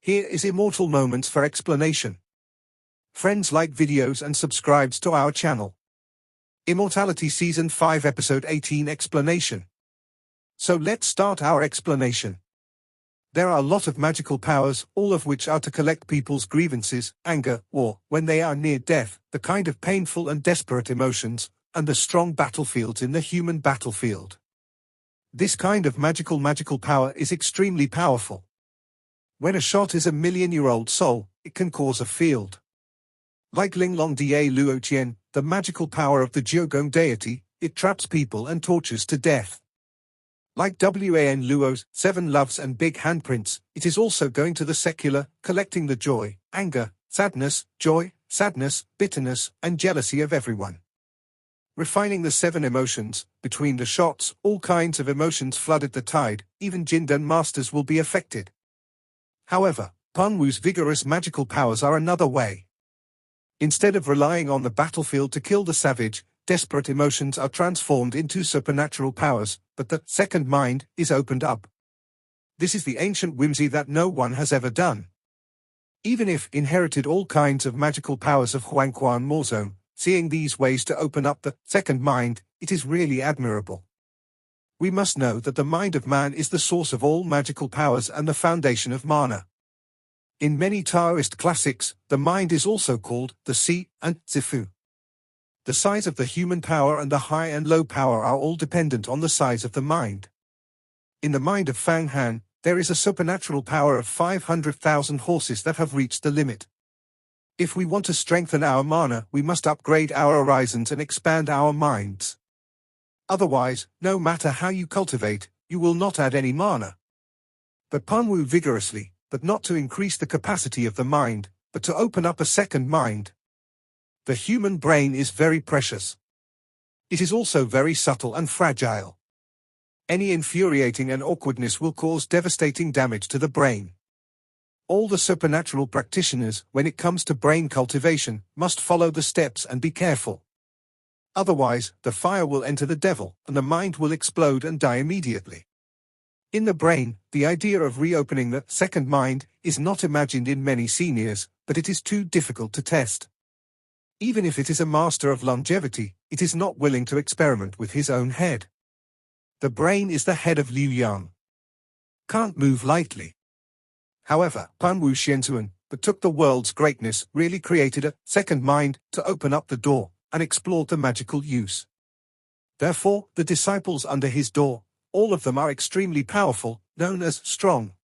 Here is Immortal Moments for explanation. Friends, like videos and subscribes to our channel. Immortality Season 5 Episode 18 Explanation. So let's start our explanation. There are a lot of magical powers, all of which are to collect people's grievances, anger, or, when they are near death, the kind of painful and desperate emotions, and the strong battlefields in the human battlefield. This kind of magical power is extremely powerful. When a shot is a million-year-old soul, it can cause a field. Like Linglong Da Luo Qian, the magical power of the Jiugong deity, it traps people and tortures to death. Like Wan Luo's 7 loves and big handprints, it is also going to the secular, collecting the joy, anger, sadness, joy, sadness, bitterness, and jealousy of everyone. Refining the 7 emotions, between the shots, all kinds of emotions flooded the tide, even Jindan masters will be affected. However, Panwu's vigorous magical powers are another way. Instead of relying on the battlefield to kill the savage, desperate emotions are transformed into supernatural powers, but the second mind is opened up. This is the ancient whimsy that no one has ever done. Even if inherited all kinds of magical powers of Huangquan Morzone, seeing these ways to open up the second mind, it is really admirable. We must know that the mind of man is the source of all magical powers and the foundation of mana. In many Taoist classics, the mind is also called the Si and Zifu. The size of the human power and the high and low power are all dependent on the size of the mind. In the mind of Fang Han, there is a supernatural power of 500,000 horses that have reached the limit. If we want to strengthen our mana, we must upgrade our horizons and expand our minds. Otherwise, no matter how you cultivate, you will not add any mana. But Panwu vigorously, but not to increase the capacity of the mind, but to open up a second mind. The human brain is very precious. It is also very subtle and fragile. Any infuriating and awkwardness will cause devastating damage to the brain. All the supernatural practitioners, when it comes to brain cultivation, must follow the steps and be careful. Otherwise, the fire will enter the devil, and the mind will explode and die immediately. In the brain, the idea of reopening the second mind is not imagined in many seniors, but it is too difficult to test. Even if it is a master of longevity, it is not willing to experiment with his own head. The brain is the head of Liu Yang. Can't move lightly. However, Panwu Xianzuan, that took the world's greatness, really created a second mind to open up the door and explored the magical use. Therefore, the disciples under his door, all of them are extremely powerful, known as strong.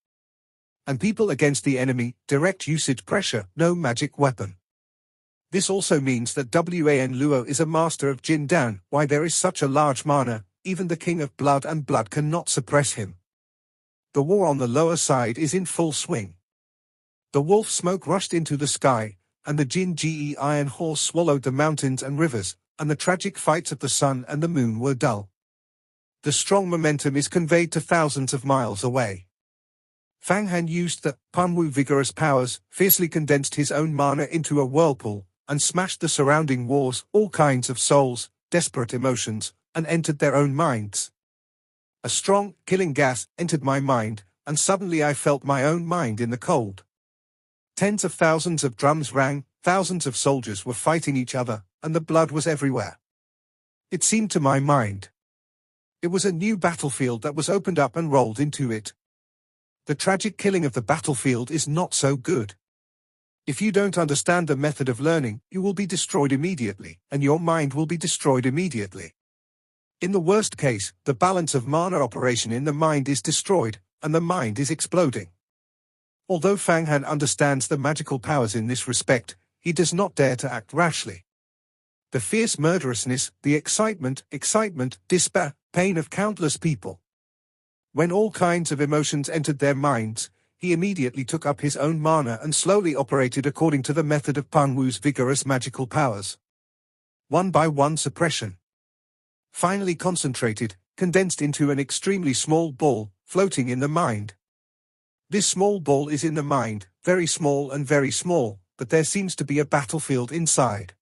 And people against the enemy, direct usage pressure, no magic weapon. This also means that Wan Luo is a master of Jindan. Why there is such a large mana, even the king of blood and blood cannot suppress him. The war on the lower side is in full swing. The wolf smoke rushed into the sky, and the Jin Ge iron horse swallowed the mountains and rivers, and the tragic fights of the sun and the moon were dull. The strong momentum is conveyed to thousands of miles away. Fang Han used the Panwu vigorous powers, fiercely condensed his own mana into a whirlpool, and smashed the surrounding wars, all kinds of souls, desperate emotions, and entered their own minds. A strong, killing gas entered my mind, and suddenly I felt my own mind in the cold. Tens of thousands of drums rang, thousands of soldiers were fighting each other, and the blood was everywhere. It seemed to my mind. It was a new battlefield that was opened up and rolled into it. The tragic killing of the battlefield is not so good. If you don't understand the method of learning, you will be destroyed immediately, and your mind will be destroyed immediately. In the worst case, the balance of mana operation in the mind is destroyed, and the mind is exploding. Although Fang Han understands the magical powers in this respect, he does not dare to act rashly. The fierce murderousness, the excitement, despair, pain of countless people. When all kinds of emotions entered their minds, he immediately took up his own mana and slowly operated according to the method of Panwu's vigorous magical powers. One by one suppression. Finally concentrated, condensed into an extremely small ball, floating in the mind. This small ball is in the mind, very small, but there seems to be a battlefield inside.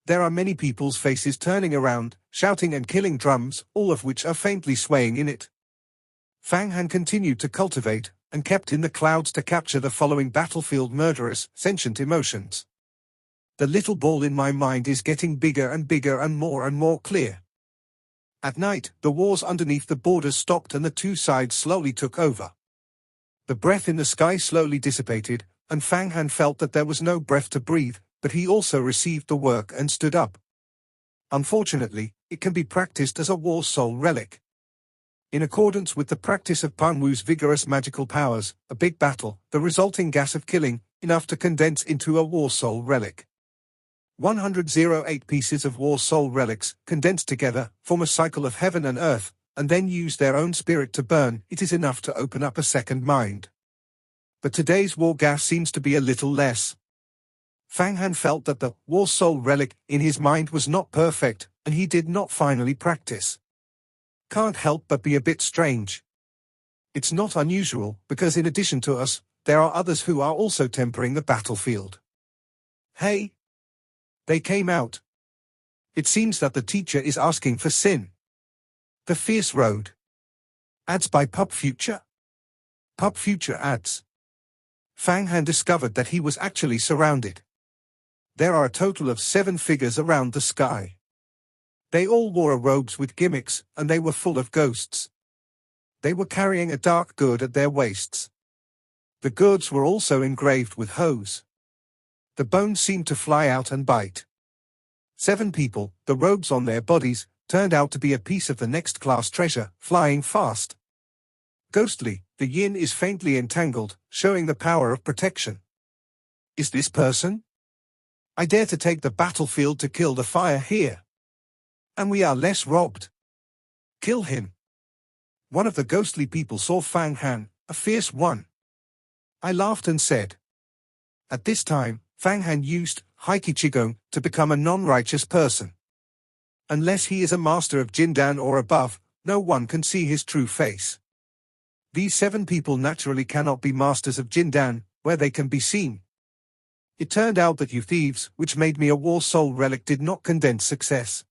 There are many people's faces turning around, shouting and killing drums, all of which are faintly swaying in it. Fang Han continued to cultivate, and kept in the clouds to capture the following battlefield murderous, sentient emotions. The little ball in my mind is getting bigger and bigger and more clear. At night, the wars underneath the borders stopped and the two sides slowly took over. The breath in the sky slowly dissipated, and Fang Han felt that there was no breath to breathe, but he also received the work and stood up. Unfortunately, it can be practiced as a war soul relic. In accordance with the practice of Pan Wu's vigorous magical powers, a big battle, the resulting gas of killing, enough to condense into a war soul relic. 108 pieces of war soul relics, condensed together, form a cycle of heaven and earth, and then use their own spirit to burn. It is enough to open up a second mind. But today's war gas seems to be a little less. Fang Han felt that the war soul relic in his mind was not perfect, and he did not finally practice. Can't help but be a bit strange. It's not unusual, because in addition to us, there are others who are also tempering the battlefield. Hey! They came out. It seems that the teacher is asking for sin. The Fierce Road. Ads by Pub Future. Pub Future ads. Fang Han discovered that he was actually surrounded. There are a total of 7 figures around the sky. They all wore robes with gimmicks, and they were full of ghosts. They were carrying a dark gourd at their waists. The gourds were also engraved with hoes. The bones seemed to fly out and bite. 7 people, the robes on their bodies, turned out to be a piece of the next class treasure, flying fast. Ghostly, the yin is faintly entangled, showing the power of protection. Is this person? I dare to take the battlefield to kill the fire here. And we are less robbed. Kill him. One of the ghostly people saw Fang Han, a fierce one. I laughed and said. At this time, Fang Han used Haiki Qigong to become a non-righteous person. Unless he is a master of Jindan or above, no one can see his true face. These 7 people naturally cannot be masters of Jindan, where they can be seen. It turned out that you thieves, which made me a war soul relic, did not condense success.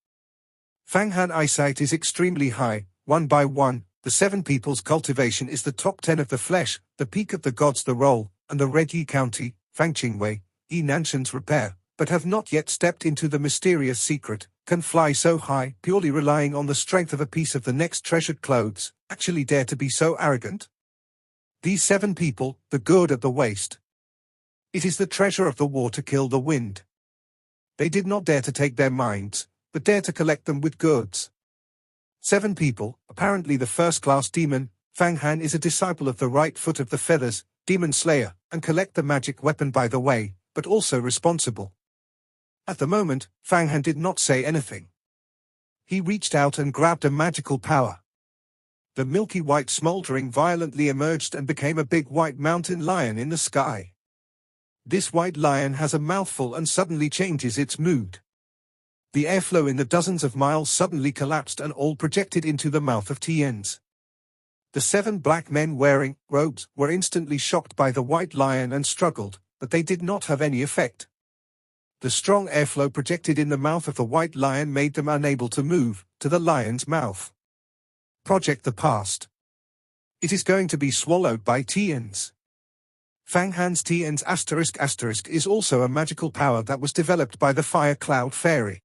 Fang Han eyesight is extremely high. One by one, the 7 people's cultivation is the top 10 of the flesh, the peak of the gods the roll, and the Red Yi County, Fangqingwei, Yi Nanshan's repair, but have not yet stepped into the mysterious secret, can fly so high, purely relying on the strength of a piece of the next treasured clothes, actually dare to be so arrogant? These 7 people, the gourd at the waist. It is the treasure of the war to kill the wind. They did not dare to take their minds, but dare to collect them with gourds. 7 people, apparently the first-class demon. Fang Han is a disciple of the right foot of the feathers, demon slayer, and collect the magic weapon by the way, but also responsible. At the moment, Fang Han did not say anything. He reached out and grabbed a magical power. The milky white smoldering violently emerged and became a big white mountain lion in the sky. This white lion has a mouthful and suddenly changes its mood. The airflow in the dozens of miles suddenly collapsed and all projected into the mouth of Tien's. The 7 black men wearing robes were instantly shocked by the white lion and struggled, but they did not have any effect. The strong airflow projected in the mouth of the white lion made them unable to move to the lion's mouth. Project the past. It is going to be swallowed by Tien's. Fang Han's Tien's *** is also a magical power that was developed by the Fire Cloud Fairy.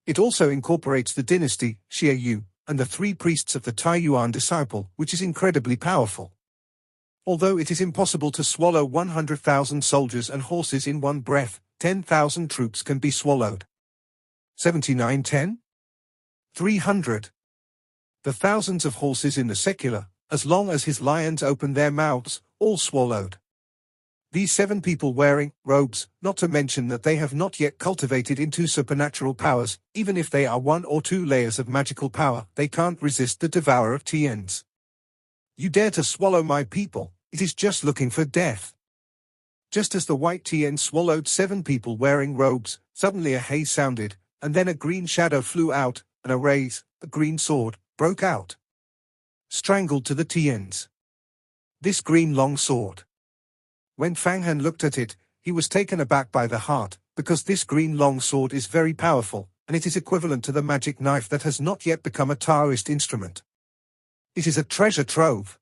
It also incorporates the dynasty, Xie Yu, and the 3 priests of the Taiyuan disciple, which is incredibly powerful. Although it is impossible to swallow 100,000 soldiers and horses in one breath, 10,000 troops can be swallowed. 7910? 300. The thousands of horses in the secular, as long as his lions open their mouths, all swallowed. These 7 people wearing robes, not to mention that they have not yet cultivated into supernatural powers, even if they are 1 or 2 layers of magical power, they can't resist the devourer of Tien's. You dare to swallow my people, it is just looking for death. Just as the white Tien swallowed 7 people wearing robes, suddenly a haze sounded, and then a green shadow flew out, and a green sword, broke out. Strangled to the Tiens. This green long sword. When Fang Han looked at it, he was taken aback by the heart, because this green long sword is very powerful, and it is equivalent to the magic knife that has not yet become a Taoist instrument. It is a treasure trove.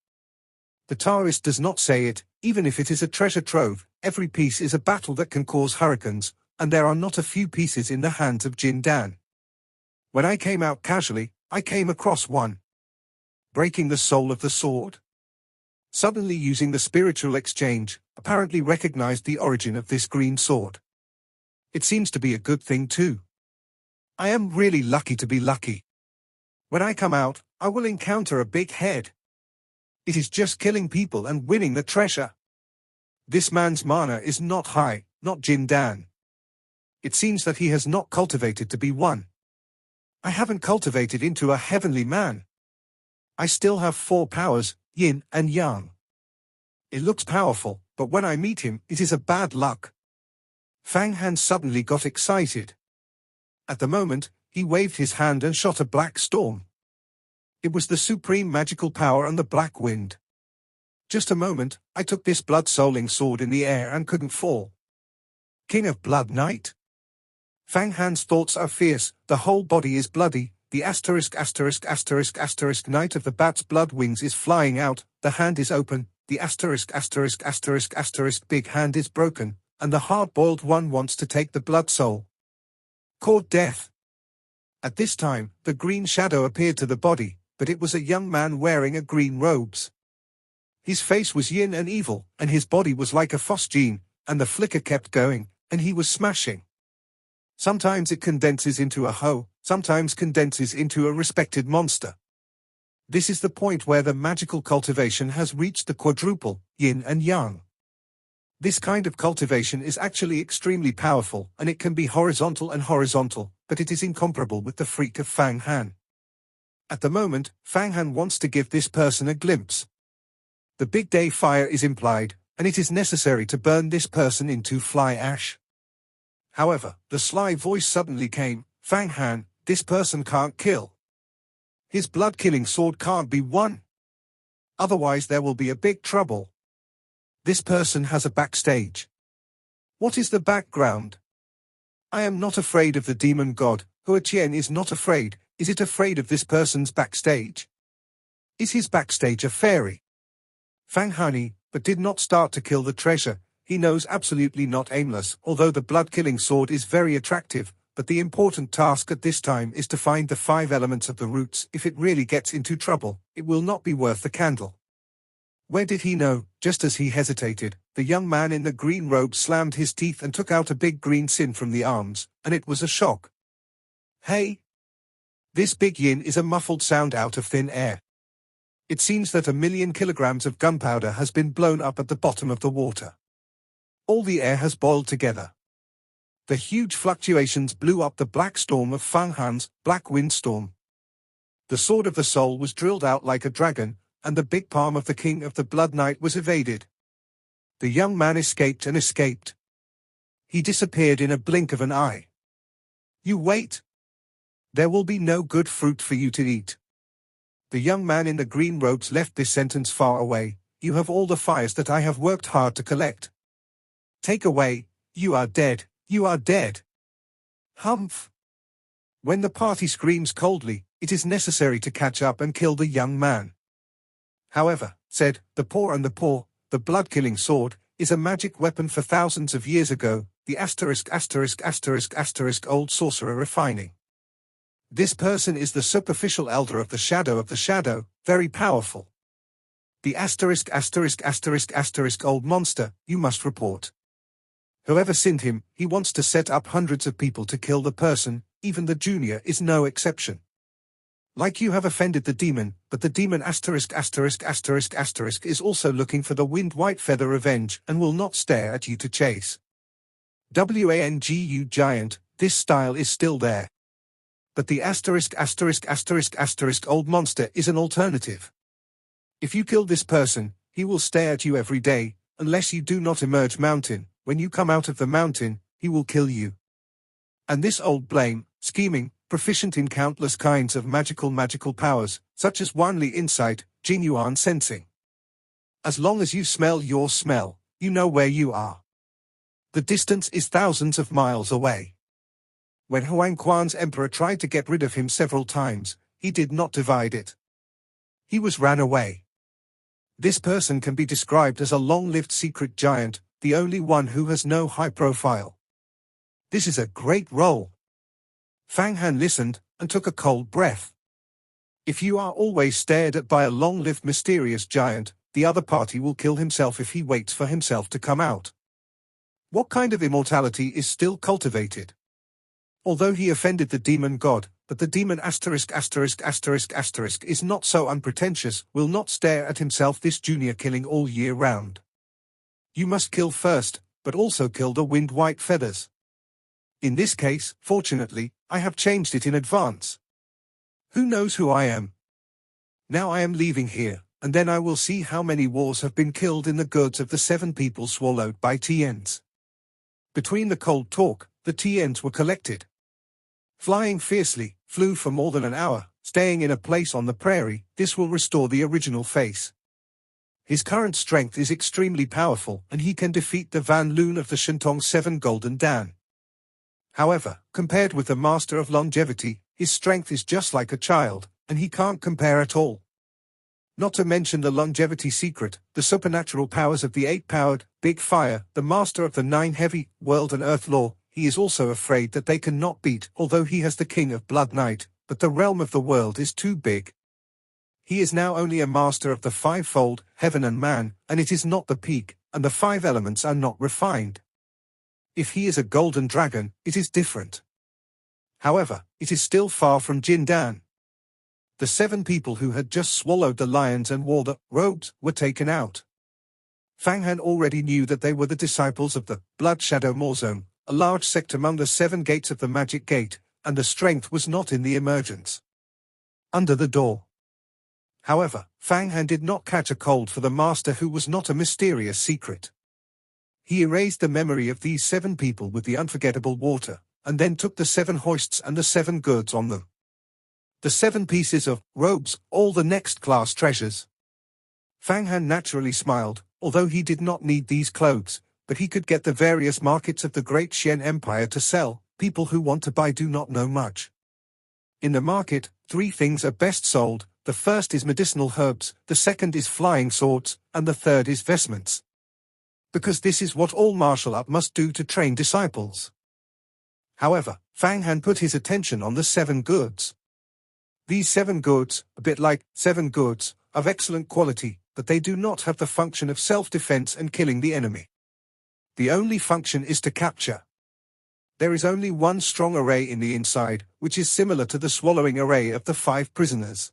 The Taoist does not say it, even if it is a treasure trove, every piece is a battle that can cause hurricanes, and there are not a few pieces in the hands of Jin Dan. When I came out casually, I came across one. Breaking the soul of the sword. Suddenly using the spiritual exchange, apparently recognized the origin of this green sword. It seems to be a good thing too. I am really lucky to be lucky. When I come out, I will encounter a big head. It is just killing people and winning the treasure. This man's mana is not high, not Jin Dan. It seems that he has not cultivated to be one. I haven't cultivated into a heavenly man. I still have 4 powers, yin and yang. It looks powerful, but when I meet him, it is a bad luck. Fang Han suddenly got excited. At the moment, he waved his hand and shot a black storm. It was the supreme magical power and the black wind. Just a moment, I took this blood-souling sword in the air and couldn't fall. King of Blood Knight? Fang Han's thoughts are fierce, the whole body is bloody, the Knight of the Bat's blood wings is flying out, the hand is open, the big hand is broken, and the hard-boiled one wants to take the blood soul. Court death. At this time, the green shadow appeared to the body, but it was a young man wearing a green robes. His face was yin and evil, and his body was like a phosgene, and the flicker kept going, and he was smashing. Sometimes it condenses into a hoe, sometimes condenses into a respected monster. This is the point where the magical cultivation has reached the quadruple, yin and yang. This kind of cultivation is actually extremely powerful, and it can be horizontal, but it is incomparable with the freak of Fang Han. At the moment, Fang Han wants to give this person a glimpse. The big day fire is implied, and it is necessary to burn this person into fly ash. However, the sly voice suddenly came, Fang Han, this person can't kill. His blood-killing sword can't be won. Otherwise there will be a big trouble. This person has a backstage. What is the background? I am not afraid of the demon god, Hua Qian is not afraid, is it afraid of this person's backstage? Is his backstage a fairy? Fang Han, but did not start to kill the treasure, he knows absolutely not aimless, although the blood-killing sword is very attractive, but the important task at this time is to find the 5 elements of the roots. If it really gets into trouble, it will not be worth the candle. Where did he know? Just as he hesitated, the young man in the green robe slammed his teeth and took out a big green sin from the arms, and it was a shock. Hey! This big yin is a muffled sound out of thin air. It seems that 1,000,000 kilograms of gunpowder has been blown up at the bottom of the water. All the air has boiled together. The huge fluctuations blew up the black storm of Fang Han's black windstorm. The sword of the soul was drilled out like a dragon, and the big palm of the king of the blood knight was evaded. The young man escaped and escaped. He disappeared in a blink of an eye. You wait. There will be no good fruit for you to eat. The young man in the green robes left this sentence far away. You have all the fires that I have worked hard to collect. Take away, you are dead, you are dead. Humph. When the party screams coldly, it is necessary to catch up and kill the young man. However, said the poor, the blood-killing sword is a magic weapon for thousands of years ago, the old sorcerer refining. This person is the superficial elder of the shadow, very powerful. The old monster, you must report. Whoever sinned him, he wants to set up hundreds of people to kill the person, even the junior is no exception. Like you have offended the demon, but the demon is also looking for the wind white feather revenge and will not stare at you to chase. Wangu giant, this style is still there. But the old monster is an alternative. If you kill this person, he will stare at you every day, unless you do not emerge mountain. When you come out of the mountain, he will kill you. And this old blame, scheming, proficient in countless kinds of magical powers, such as Wanli insight, Jinyuan sensing. As long as you smell your smell, you know where you are. The distance is thousands of miles away. When Huang Quan's emperor tried to get rid of him several times, he did not divide it. He ran away. This person can be described as a long-lived secret giant, the only one who has no high profile. This is a great role. Fang Han listened, and took a cold breath. If you are always stared at by a long-lived mysterious giant, the other party will kill himself if he waits for himself to come out. What kind of immortality is still cultivated? Although he offended the demon god, but the demon ***** is not so unpretentious, will not stare at himself this junior killing all year round. You must kill first, but also kill the wind white feathers. In this case, fortunately, I have changed it in advance. Who knows who I am? Now I am leaving here, and then I will see how many wars have been killed in the goods of the 7 people swallowed by Tiens. Between the cold talk, the Tiens were collected. Flying fiercely, flew for more than an hour, staying in a place on the prairie. This will restore the original face. His current strength is extremely powerful, and he can defeat the Van Loon of the Shentong 7 Golden Dan. However, compared with the Master of Longevity, his strength is just like a child, and he can't compare at all. Not to mention the longevity secret, the supernatural powers of the 8-powered, Big Fire, the Master of the 9 Heavy, World and Earth Law. He is also afraid that they cannot beat, although he has the King of Blood Night, but the realm of the world is too big. He is now only a master of the 5-fold, heaven and man, and it is not the peak, and the 5 elements are not refined. If he is a golden dragon, it is different. However, it is still far from Jin Dan. The 7 people who had just swallowed the lions and wore the robes were taken out. Fang Han already knew that they were the disciples of the Blood Shadow Morzone, a large sect among the 7 gates of the Magic Gate, and the strength was not in the emergence. Under the door. However, Fang Han did not catch a cold for the master who was not a mysterious secret. He erased the memory of these 7 people with the unforgettable water, and then took the 7 hoists and the 7 goods on them. The 7 pieces of robes, all the next class treasures. Fang Han naturally smiled, although he did not need these clothes, but he could get the various markets of the Great Xian Empire to sell. People who want to buy do not know much. In the market, 3 things are best sold. The first is medicinal herbs, the second is flying swords, and the third is vestments. Because this is what all martial art must do to train disciples. However, Fang Han put his attention on the 7 goods. These 7 goods, a bit like 7 goods, of excellent quality, but they do not have the function of self-defense and killing the enemy. The only function is to capture. There is only one strong array in the inside, which is similar to the swallowing array of the 5 prisoners.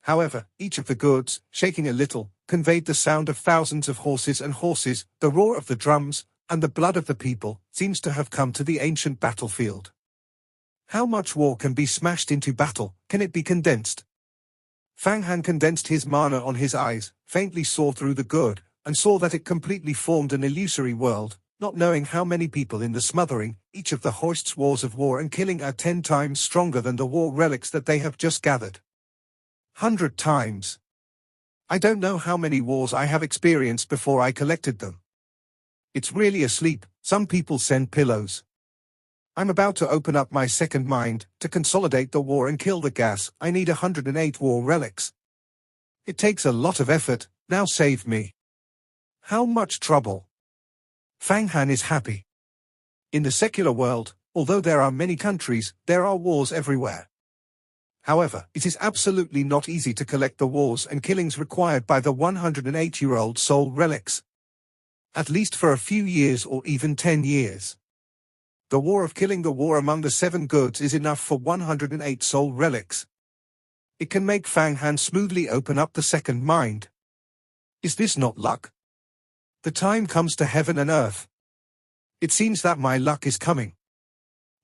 However, each of the goods, shaking a little, conveyed the sound of thousands of horses and horses, the roar of the drums, and the blood of the people, seems to have come to the ancient battlefield. How much war can be smashed into battle, can it be condensed? Fang Han condensed his mana on his eyes, faintly saw through the good, and saw that it completely formed an illusory world, not knowing how many people in the smothering, each of the hoists' wars of war and killing are 10 times stronger than the war relics that they have just gathered. 100 times. I don't know how many wars I have experienced before I collected them. It's really a sleep. Some people send pillows. I'm about to open up my second mind. To consolidate the war and kill the gas, I need 108 war relics. It takes a lot of effort. Now save me. How much trouble? Fang Han is happy. In the secular world, although there are many countries, there are wars everywhere. However, it is absolutely not easy to collect the wars and killings required by the 108-year-old soul relics. At least for a few years or even 10 years. The war of killing the war among the 7 goods is enough for 108 soul relics. It can make Fang Han smoothly open up the second mind. Is this not luck? The time comes to heaven and earth. It seems that my luck is coming.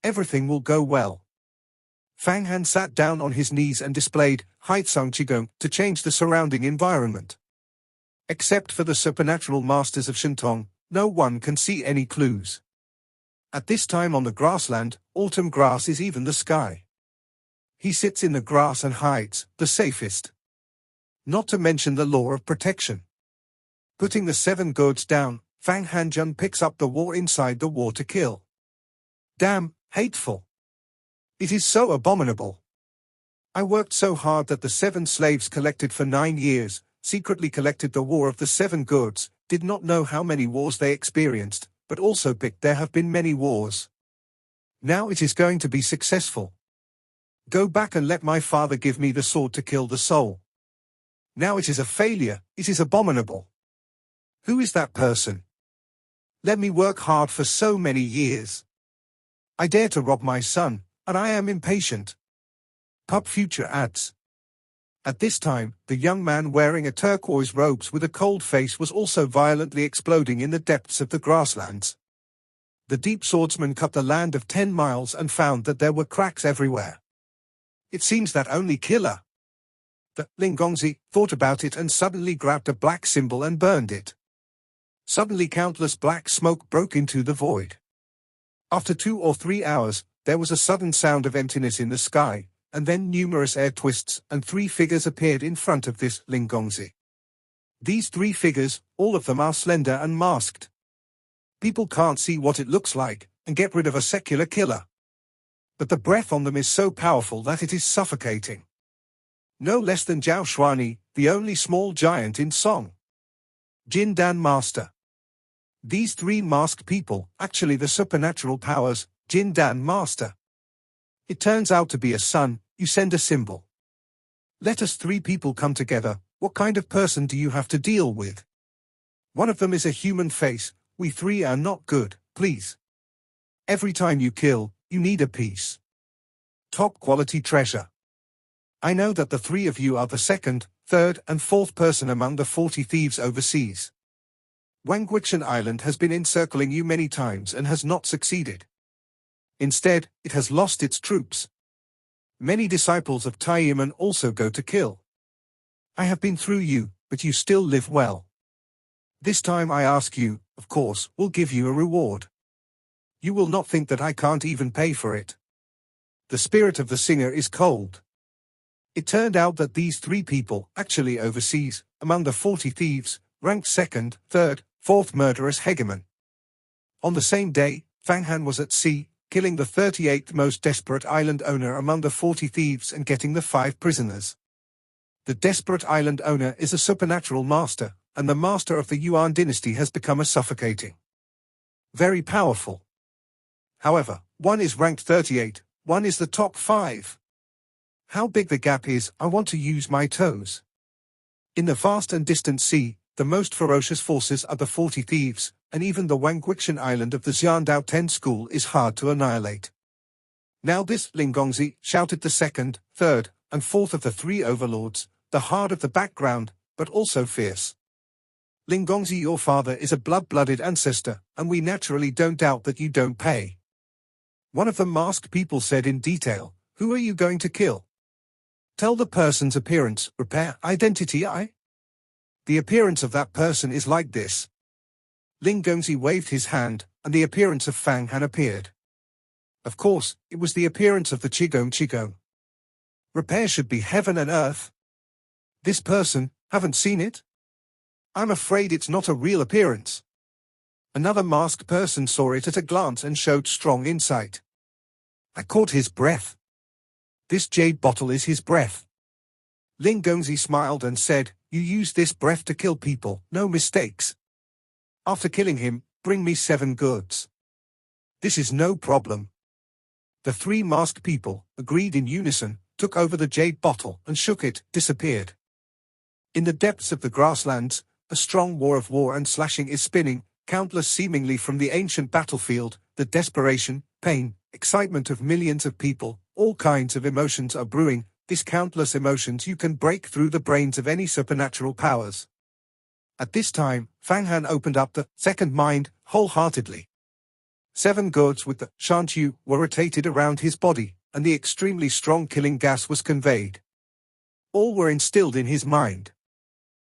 Everything will go well. Fang Han sat down on his knees and displayed Haitsung Qigong to change the surrounding environment. Except for the supernatural masters of Shentong, no one can see any clues. At this time on the grassland, autumn grass is even the sky. He sits in the grass and hides, the safest. Not to mention the law of protection. Putting the 7 goods down, Fang Hanjun picks up the war inside the war to kill. Damn, hateful. It is so abominable. I worked so hard that the 7 slaves collected for 9 years, secretly collected the War of the Seven Goods, did not know how many wars they experienced, but also picked there have been many wars. Now it is going to be successful. Go back and let my father give me the sword to kill the soul. Now it is a failure, it is abominable. Who is that person? Let me work hard for so many years. I dare to rob my son, and I am impatient. Pub Future adds. At this time, the young man wearing a turquoise robes with a cold face was also violently exploding in the depths of the grasslands. The deep swordsman cut the land of 10 miles and found that there were cracks everywhere. It seems that only killer. The Lingongzi thought about it and suddenly grabbed a black symbol and burned it. Suddenly countless black smoke broke into the void. After 2 or 3 hours, there was a sudden sound of emptiness in the sky, and then numerous air twists and 3 figures appeared in front of this Lingongzi. These 3 figures, all of them are slender and masked. People can't see what it looks like, and get rid of a secular killer. But the breath on them is so powerful that it is suffocating. No less than Zhao Shuani, the only small giant in song. Jin Dan Master. These 3 masked people, actually the supernatural powers, Jin Dan Master. It turns out to be a son, you send a symbol. Let us 3 people come together, what kind of person do you have to deal with? One of them is a human face, we 3 are not good, please. Every time you kill, you need a piece. Top quality treasure. I know that the 3 of you are the 2nd, 3rd and 4th person among the 40 thieves overseas. Wangguixian Island has been encircling you many times and has not succeeded. Instead, it has lost its troops. Many disciples of Taiyiman also go to kill. I have been through you, but you still live well. This time I ask you, of course, will give you a reward. You will not think that I can't even pay for it. The spirit of the singer is cold. It turned out that these 3 people, actually overseas, among the 40 thieves, ranked 2nd, 3rd, 4th murderous hegemon. On the same day, Fang Han was at sea, killing the 38th most desperate island owner among the 40 thieves and getting the 5 prisoners. The desperate island owner is a supernatural master, and the master of the Yuan dynasty has become a suffocating. Very powerful. However, one is ranked 38, one is the top 5. How big the gap is, I want to use my toes. In the vast and distant sea, the most ferocious forces are the 40 thieves, and even the Wangguixian island of the Xiandao 10 school is hard to annihilate. Now this Lingongzi shouted the 2nd, 3rd, and 4th of the 3 overlords, the hard of the background, but also fierce. Lingongzi, your father is a blood-blooded ancestor, and we naturally don't doubt that you don't pay. One of the masked people said in detail, who are you going to kill? Tell the person's appearance, repair, identity. The appearance of that person is like this. Lingongzi waved his hand, and the appearance of Fang Han appeared. Of course, it was the appearance of the Qigong. Repair should be heaven and earth. This person, haven't seen it? I'm afraid it's not a real appearance. Another masked person saw it at a glance and showed strong insight. I caught his breath. This jade bottle is his breath. Lingongzi smiled and said, you use this breath to kill people, no mistakes. After killing him, bring me 7 goods. This is no problem. The 3 masked people, agreed in unison, took over the jade bottle and shook it, disappeared. In the depths of the grasslands, a strong war and slashing is spinning, countless seemingly from the ancient battlefield, the desperation, pain, excitement of millions of people, all kinds of emotions are brewing, these countless emotions you can break through the brains of any supernatural powers. At this time, Fang Han opened up the 2nd mind, wholeheartedly. 7 gourds with the Shantu were rotated around his body, and the extremely strong killing gas was conveyed. All were instilled in his mind.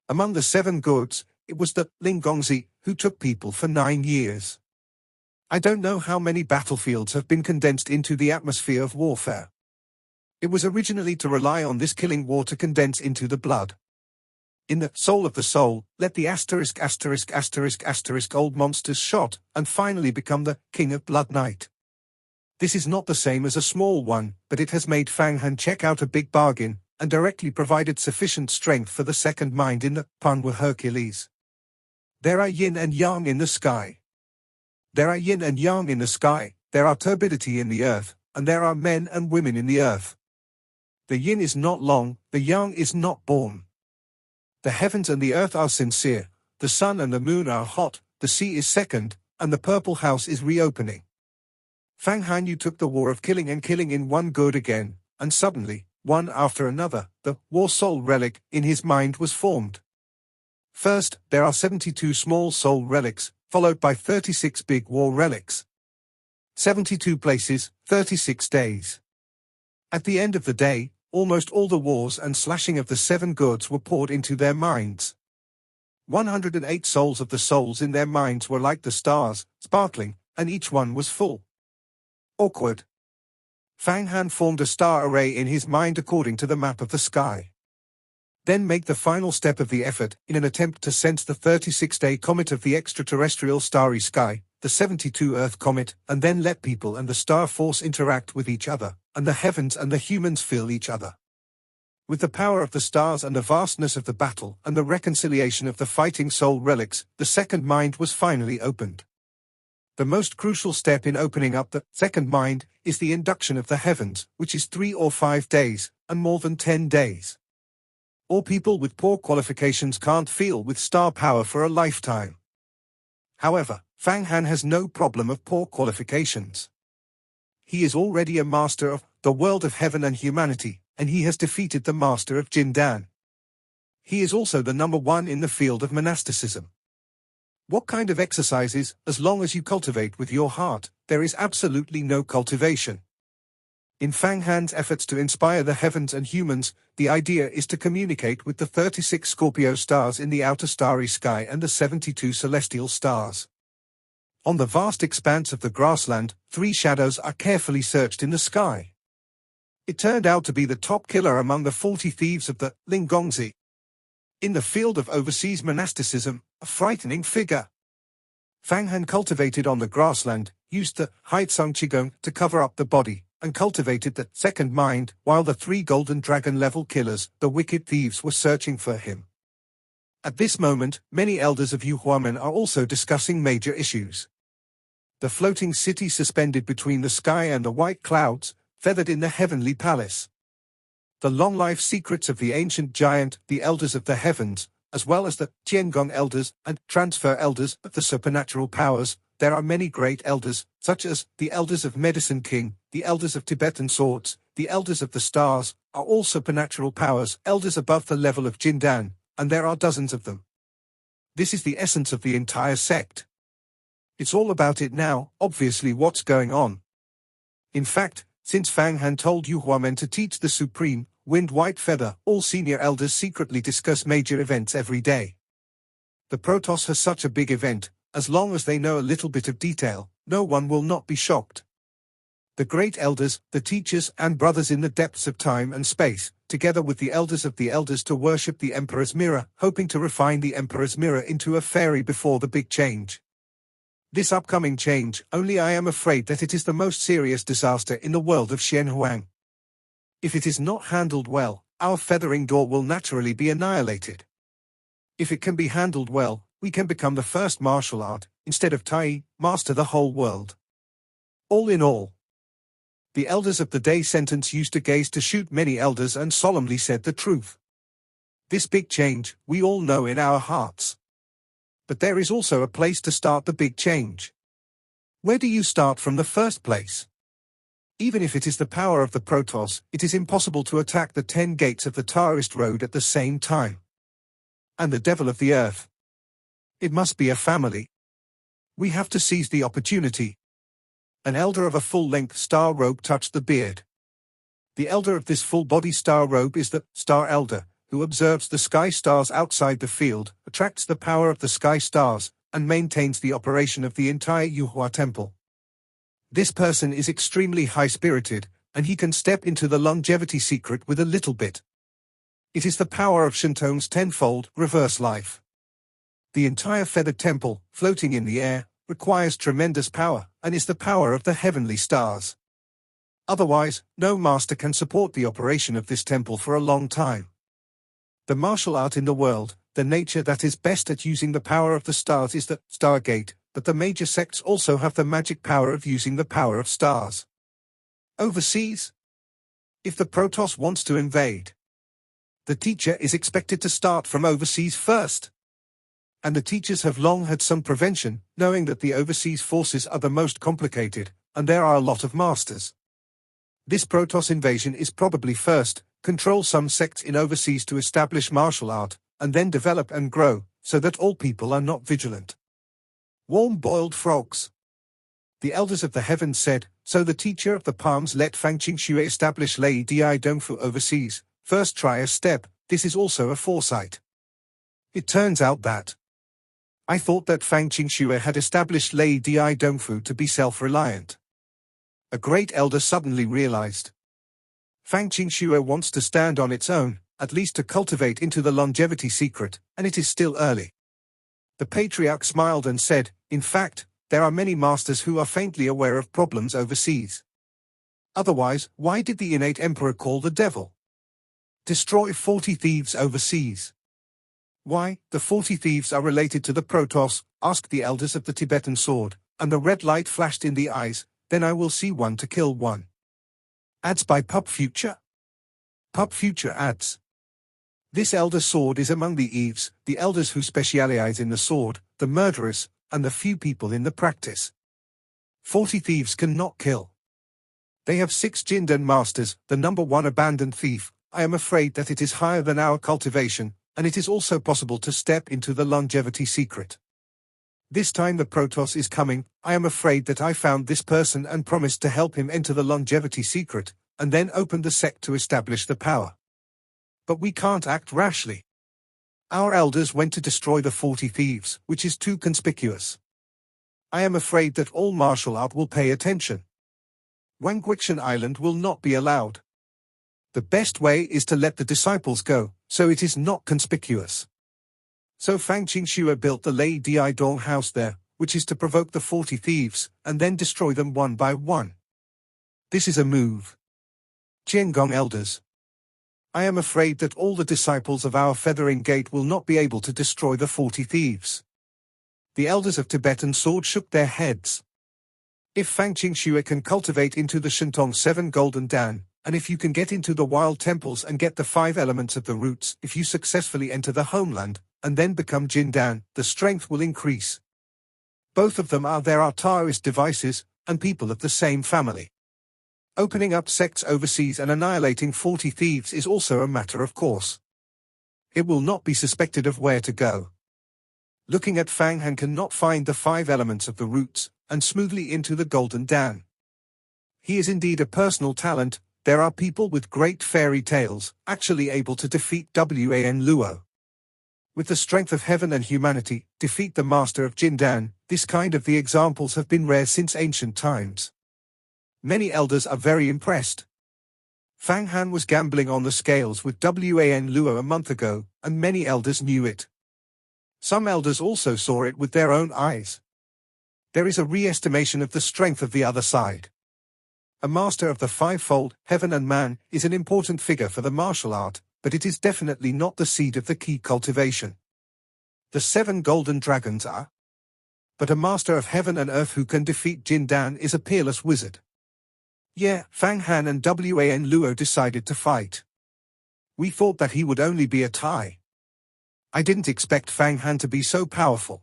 Among the 7 gourds, it was the Lingongzi who took people for 9 years. I don't know how many battlefields have been condensed into the atmosphere of warfare. It was originally to rely on this killing war to condense into the blood. In the soul of the soul, let the **** old monsters shot, and finally become the King of Blood Knight. This is not the same as a small one, but it has made Fang Han check out a big bargain, and directly provided sufficient strength for the second mind in the pun with Hercules. There are yin and yang in the sky. There are yin and yang in the sky, there are turbidity in the earth, and there are men and women in the earth. The yin is not long, the yang is not born. The heavens and the earth are sincere, the sun and the moon are hot, the sea is second, and the purple house is reopening. Fang Han Yu took the war of killing and killing in one good again, and suddenly, one after another, the war soul relic in his mind was formed. First, there are 72 small soul relics, followed by 36 big war relics. 72 places, 36 days. At the end of the day, almost all the wars and slashing of the 7 goods were poured into their minds. 108 souls of the souls in their minds were like the stars, sparkling, and each one was full. Awkward. Fang Han formed a star array in his mind according to the map of the sky. Then make the final step of the effort in an attempt to sense the 36-day comet of the extraterrestrial starry sky, the 72 Earth comet, and then let people and the star force interact with each other, and the heavens and the humans feel each other. With the power of the stars and the vastness of the battle and the reconciliation of the fighting soul relics, the second mind was finally opened. The most crucial step in opening up the second mind is the induction of the heavens, which is 3 or 5 days, and more than 10 days. All people with poor qualifications can't feel with star power for a lifetime. However, Fang Han has no problem of poor qualifications. He is already a master of the world of heaven and humanity, and he has defeated the master of Jindan. He is also the number 1 in the field of monasticism. What kind of exercises, as long as you cultivate with your heart, there is absolutely no cultivation. In Fang Han's efforts to inspire the heavens and humans, the idea is to communicate with the 36 Scorpio stars in the outer starry sky and the 72 celestial stars. On the vast expanse of the grassland, 3 shadows are carefully searched in the sky. It turned out to be the top killer among the 40 thieves of the Lingongzi. In the field of overseas monasticism, a frightening figure. Fang Han cultivated on the grassland, used the Haitsung Qigong to cover up the body, and cultivated the second mind, while the 3 golden dragon-level killers, the wicked thieves, were searching for him. At this moment, many elders of Yuhuamen are also discussing major issues. The floating city suspended between the sky and the white clouds, feathered in the heavenly palace. The long-life secrets of the ancient giant, the elders of the heavens, as well as the Tiangong elders and transfer elders of the supernatural powers. There are many great elders, such as the elders of Medicine King, the elders of Tibetan swords, the elders of the stars, are all supernatural powers, elders above the level of Jindan, and there are dozens of them. This is the essence of the entire sect. It's all about it now, obviously what's going on. In fact, since Fang Han told Yuhuamen to teach the Supreme Wind White Feather, all senior elders secretly discuss major events every day. The Protoss has such a big event, as long as they know a little bit of detail, no one will not be shocked. The great elders, the teachers and brothers in the depths of time and space, together with the elders of the elders to worship the Emperor's mirror, hoping to refine the Emperor's mirror into a fairy before the big change. This upcoming change, only I am afraid that it is the most serious disaster in the world of Xianhuang. If it is not handled well, our feathering door will naturally be annihilated. If it can be handled well, we can become the first martial art, instead of Tai, master the whole world. All in all, the elders of the day sentence used to gaze to shoot many elders and solemnly said the truth. This big change, we all know in our hearts. But there is also a place to start the big change. Where do you start from the first place? Even if it is the power of the Protoss, it is impossible to attack the 10 gates of the Taoist road at the same time. And the devil of the earth. It must be a family. We have to seize the opportunity. An elder of a full-length star robe touched the beard. The elder of this full-body star robe is the Star Elder, who observes the sky stars outside the field, attracts the power of the sky stars, and maintains the operation of the entire Yuhua temple. This person is extremely high-spirited, and he can step into the longevity secret with a little bit. It is the power of Shintone's tenfold reverse life. The entire feathered temple, floating in the air, requires tremendous power, and is the power of the heavenly stars. Otherwise, no master can support the operation of this temple for a long time. The martial art in the world, the nature that is best at using the power of the stars is the Stargate, but the major sects also have the magic power of using the power of stars. Overseas? If the Protoss wants to invade, the teacher is expected to start from overseas first. And the teachers have long had some prevention, knowing that the overseas forces are the most complicated, and there are a lot of masters. This Protoss invasion is probably first, control some sects in overseas to establish martial art, and then develop and grow, so that all people are not vigilant. Warm-boiled frogs. The elders of the heavens said, so the teacher of the palms let Fang Qingxue establish Lei Di Dongfu overseas, first try a step, this is also a foresight. It turns out that I thought that Fang Qingxue had established Lei Di Dongfu to be self-reliant. A great elder suddenly realized. Fang Qingxue wants to stand on its own, at least to cultivate into the longevity secret, and it is still early. The patriarch smiled and said, in fact, there are many masters who are faintly aware of problems overseas. Otherwise, why did the innate emperor call the devil? Destroy 40 thieves overseas. Why, the 40 thieves are related to the Protoss, asked the elders of the Tibetan sword, and the red light flashed in the eyes, then I will see one to kill one. Ads by Pup Future? Pup Future adds. This elder sword is among the Eves, the elders who specialize in the sword, the murderers, and the few people in the practice. 40 thieves cannot kill. They have 6 Jindan masters, the number 1 abandoned thief. I am afraid that it is higher than our cultivation, and it is also possible to step into the longevity secret. This time the Protoss is coming, I am afraid that I found this person and promised to help him enter the longevity secret, and then open the sect to establish the power. But we can't act rashly. Our elders went to destroy the 40 thieves, which is too conspicuous. I am afraid that all martial art will pay attention. Wangguixian Island will not be allowed. The best way is to let the disciples go, so it is not conspicuous. So Fang Qingxue built the Lei Di Dong house there, which is to provoke the 40 thieves, and then destroy them one by one. This is a move. Qiangong elders. I am afraid that all the disciples of our feathering gate will not be able to destroy the 40 thieves. The elders of Tibetan sword shook their heads. If Fang Qingxue can cultivate into the Shentong 7 Golden Dan, and if you can get into the wild temples and get the 5 elements of the roots, if you successfully enter the homeland, and then become Jindan, the strength will increase. Both of them are Taoist devices, and people of the same family. Opening up sects overseas and annihilating 40 thieves is also a matter of course. It will not be suspected of where to go. Looking at Fang Han cannot find the 5 elements of the roots, and smoothly into the Golden Dan. He is indeed a personal talent. There are people with great fairy tales, actually able to defeat Wan Luo. With the strength of heaven and humanity, defeat the master of Jindan, this kind of the examples have been rare since ancient times. Many elders are very impressed. Fang Han was gambling on the scales with Wan Luo a month ago, and many elders knew it. Some elders also saw it with their own eyes. There is a re-estimation of the strength of the other side. A master of the 5-fold, heaven and man, is an important figure for the martial art, but it is definitely not the seed of the key cultivation. The 7 golden dragons are. But a master of heaven and earth who can defeat Jindan is a peerless wizard. Yeah, Fang Han and Wan Luo decided to fight. We thought that he would only be a tie. I didn't expect Fang Han to be so powerful.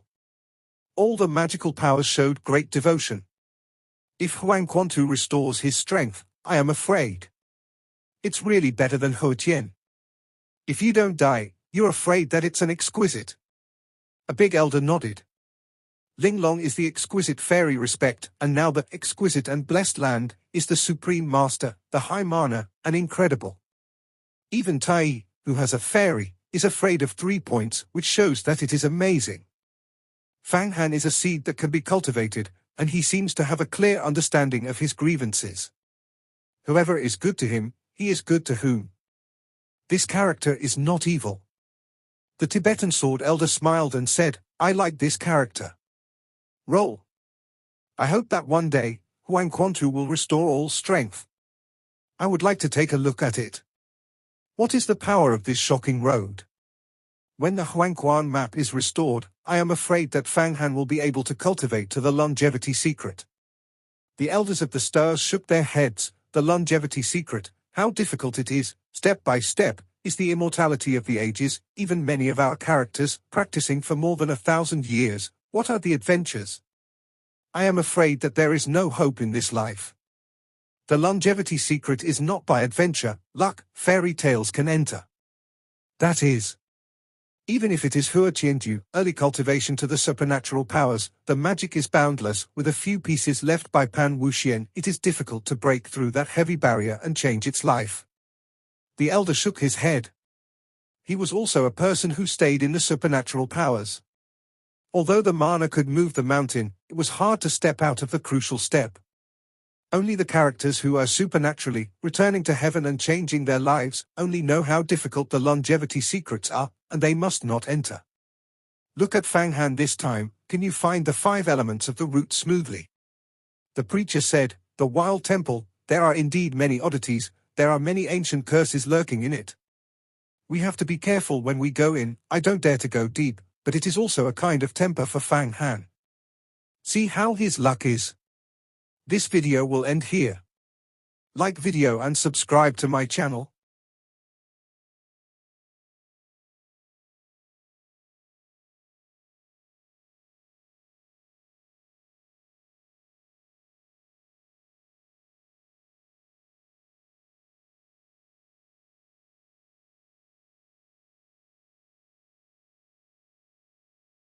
All the magical powers showed great devotion. If Huang Quantu restores his strength, I am afraid. It's really better than Ho Tien. If you don't die, you're afraid that it's an exquisite. A big elder nodded. Ling Long is the exquisite fairy respect, and now the exquisite and blessed land is the supreme master, the high mana, and incredible. Even Tai, who has a fairy, is afraid of 3 points, which shows that it is amazing. Fang Han is a seed that can be cultivated, and he seems to have a clear understanding of his grievances. Whoever is good to him, he is good to whom. This character is not evil. The Tibetan sword elder smiled and said, I like this character. Roll. I hope that one day, Huang Quantu will restore all strength. I would like to take a look at it. What is the power of this shocking road? When the Huangquan map is restored, I am afraid that Fang Han will be able to cultivate to the longevity secret. The elders of the stars shook their heads. The longevity secret, how difficult it is, step by step, is the immortality of the ages, even many of our characters, practicing for more than 1,000 years, what are the adventures? I am afraid that there is no hope in this life. The longevity secret is not by adventure, luck, fairy tales can enter. That is, even if it is Huaqianju, early cultivation to the supernatural powers, the magic is boundless. With a few pieces left by Pan Wuxian, it is difficult to break through that heavy barrier and change its life. The elder shook his head. He was also a person who stayed in the supernatural powers. Although the mana could move the mountain, it was hard to step out of the crucial step. Only the characters who are supernaturally returning to heaven and changing their lives only know how difficult the longevity secrets are, and they must not enter. Look at Fang Han this time. Can you find the 5 elements of the route smoothly? The preacher said, the wild temple, there are indeed many oddities, there are many ancient curses lurking in it. We have to be careful when we go in. I don't dare to go deep, but it is also a kind of temper for Fang Han. See how his luck is. This video will end here. Like video and subscribe to my channel.